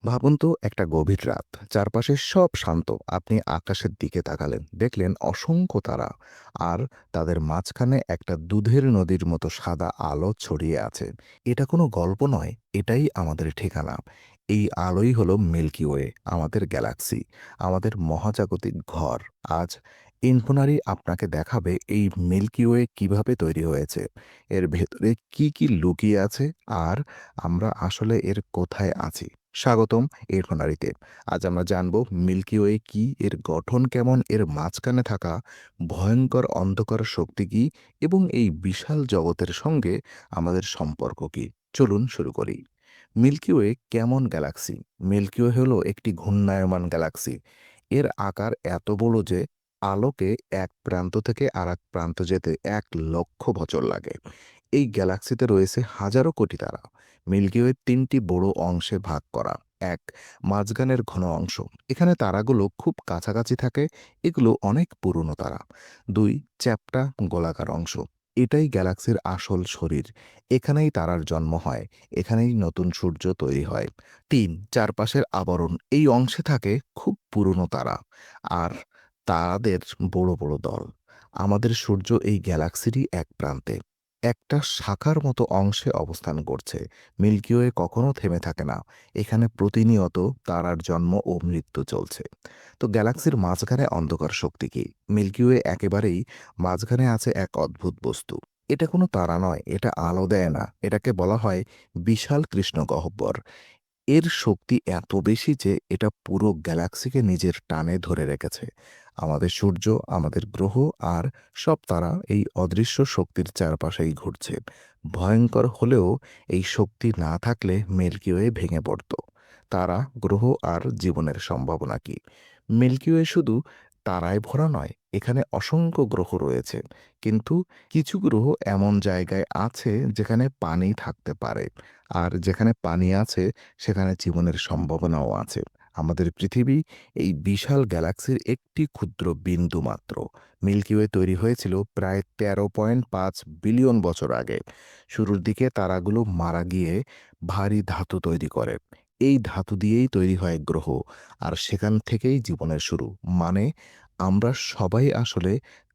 ভাবুন তো একটা গভীর রাত, চারপাশে সব শান্ত। আপনি আকাশের দিকে তাকালেন, দেখলেন অসংখ্য তারা, আর তাদের মাঝখানে একটা দুধের নদীর মতো সাদা আলো ছড়িয়ে আছে। এটা কোনো গল্প নয়, এটাই আমাদের ঠিকানা। এই আলোই হলো মিল্কি ওয়ে, আমাদের গ্যালাক্সি, আমাদের মহাজাগতিক ঘর। আজ ইনফোনারি আপনাকে দেখাবে এই মিল্কি ওয়ে কিভাবে তৈরি হয়েছে, এর ভেতরে কি কি লুকিয়ে আছে, আর আমরা আসলে এর কোথায় আছি। স্বাগতম এরফনারিতে। আজ আমরা জানব মিল্কি ওয়ে কি, এর গঠন কেমন, এর মাঝখানে থাকা ভয়ঙ্কর অন্ধকার শক্তি কি, এবং এই বিশাল জগতের সঙ্গে আমাদের সম্পর্ক কি। চলুন শুরু করি। মিল্কি ওয়ে কেমন গ্যালাক্সি? মিল্কি ওয়ে হলো একটি ঘূর্ণায়মান গ্যালাক্সি। এর আকার এত বড় যে আলোকে এক প্রান্ত থেকে আর এক প্রান্ত যেতে 1,00,000 বছর লাগে। এই গ্যালাক্সিতে রয়েছে হাজারো কোটি তারা। মিল্কি ওয়ে তিনটি বড় অংশে ভাগ করা। এক, মাঝখানের ঘন অংশ। এখানে তারাগুলো খুব কাছাকাছি থাকে, এগুলো অনেক পুরনো তারা। দুই, চ্যাপ্টা গোলাকার অংশ। এটাই গ্যালাক্সির আসল শরীর। এখানেই তারার জন্ম হয়, এখানেই নতুন সূর্য তৈরি হয়। তিন, চারপাশের আবরণ। এই অংশে থাকে খুব পুরনো তারা, আর তারাদের বড় বড় দল। আমাদের সূর্য এই গ্যালাক্সিরই এক প্রান্তে, একটা শাখার মতো অংশে অবস্থান করছে। মিল্কি ওয়ে কখনো থেমে থাকে না, এখানে প্রতিনিয়ত তারার জন্ম ও মৃত্যু চলছে। তো গ্যালাক্সির মাঝখানে অন্ধকার শক্তি কি? মিল্কি ওয়ে একেবারেই মাঝখানে আছে এক অদ্ভুত বস্তু। এটা কোনো তারা নয়, এটা আলো দেয় না, এটাকে বলা হয় বিশাল কৃষ্ণ গহ্বর। এর শক্তি এত বেশি যে এটা পুরো গ্যালাক্সিকে নিজের টানে ধরে রেখেছে। আমাদের সূর্য, আমাদের গ্রহ, আর সব তারা এই অদৃশ্য শক্তির চারপাশেই ঘুরছে। ভয়ঙ্কর হলেও এই শক্তি না থাকলে মিল্কি ওয়ে ভেঙে পড়ত। তারা, গ্রহ আর জীবনের সম্ভাবনা কি? মিল্কি ওয়ে শুধু তারায় ভরা নয়, এখানে অসংখ্য গ্রহ রয়েছে। কিন্তু কিছু গ্রহ এমন জায়গায় আছে যেখানে পানি থাকতে পারে, আর যেখানে পানি আছে সেখানে জীবনের সম্ভাবনাও আছে। আমাদের পৃথিবী এই বিশাল গ্যালাক্সির একটি ক্ষুদ্র বিন্দু মাত্র। মিল্কি ওয়ে তৈরি হয়েছিল প্রায় 13.5 বিলিয়ন বছর আগে। শুরুর দিকে তারাগুলো মারা গিয়ে ভারী ধাতু তৈরি করে। এই ধাতু দিয়েই তৈরি হয় গ্রহ, আর সেখান থেকেই জীবনের শুরু। মানে আমরা সবাই আসলে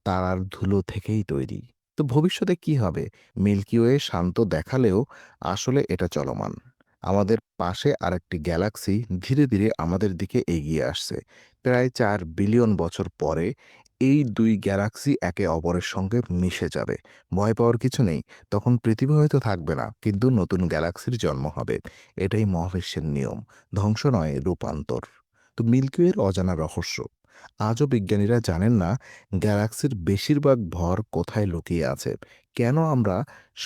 তারার ধুলো থেকেই তৈরি। তো ভবিষ্যতে কি হবে? মিল্কি ওয়ে শান্ত দেখালেও আসলে এটা চলমান। আমাদের পাশে আরেকটি গ্যালাক্সি ধীরে ধীরে আমাদের দিকে এগিয়ে আসছে। প্রায় 4 বিলিয়ন বছর পরে এই দুই গ্যালাক্সি একে অপরের সঙ্গে মিশে যাবে। ভয় পাওয়ার কিছু নেই। তখন পৃথিবী হয়তো থাকবে না, কিন্তু নতুন গ্যালাক্সির জন্ম হবে। এটাই মহাবিশ্বের নিয়ম, ধ্বংস নয়, রূপান্তর। তো মিল্কি ওয়ের অজানা রহস্য। আজও বিজ্ঞানীরা জানেন না গ্যালাক্সির বেশিরভাগ ভর কোথায় লুকিয়ে আছে, কেন আমরা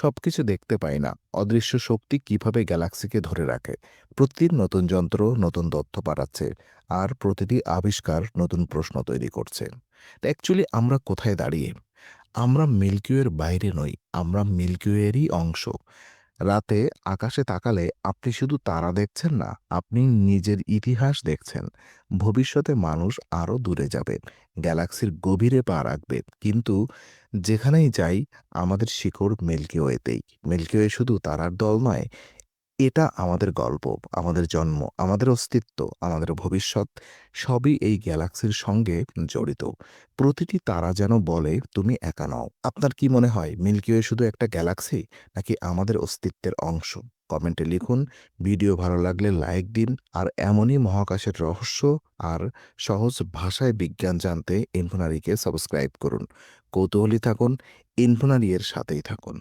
সবকিছু দেখতে পাই না, অদৃশ্য শক্তি কিভাবে গ্যালাক্সিকে ধরে রাখে। প্রতিদিন নতুন যন্ত্র নতুন তথ্য পাঠাচ্ছে, আর প্রতিটি আবিষ্কার নতুন প্রশ্ন তৈরি করছে। তো অ্যাকচুয়ালি আমরা কোথায় দাঁড়িয়ে? আমরা মিল্কি ওয়ের বাইরে নই, আমরা মিল্কি ওয়েরই অংশ। রাতে আকাশে তাকালে আপনি শুধু তারা দেখছেন না, আপনি নিজের ইতিহাস দেখছেন। ভবিষ্যতে মানুষ আরও দূরে যাবে, গ্যালাক্সির গভীরে পা রাখবে, কিন্তু যেখানেই যাই আমাদের শিকড় মিল্কি ওয়েতেই। মিল্কি ওয়ে শুধু তারার দল নয়, এটা আমাদের গল্প, আমাদের জন্ম, আমাদের অস্তিত্ব, আমাদের ভবিষ্যৎ, সবই এই গ্যালাক্সির সঙ্গে জড়িত। প্রতিটি তারা যেন বলে তুমি একা নও। আপনার কি মনে হয় মিল্কি ওয়ে শুধু একটা গ্যালাক্সি, নাকি আমাদের অস্তিত্বের অংশ? কমেন্টে লিখুন। ভিডিও ভালো লাগলে লাইক দিন, আর এমনই মহাকাশের রহস্য আর সহজ ভাষায় বিজ্ঞান জানতে ইনফোনারিকে সাবস্ক্রাইব করুন। কৌতূহলী থাকুন, ইনফোনারি এর সাথেই থাকুন।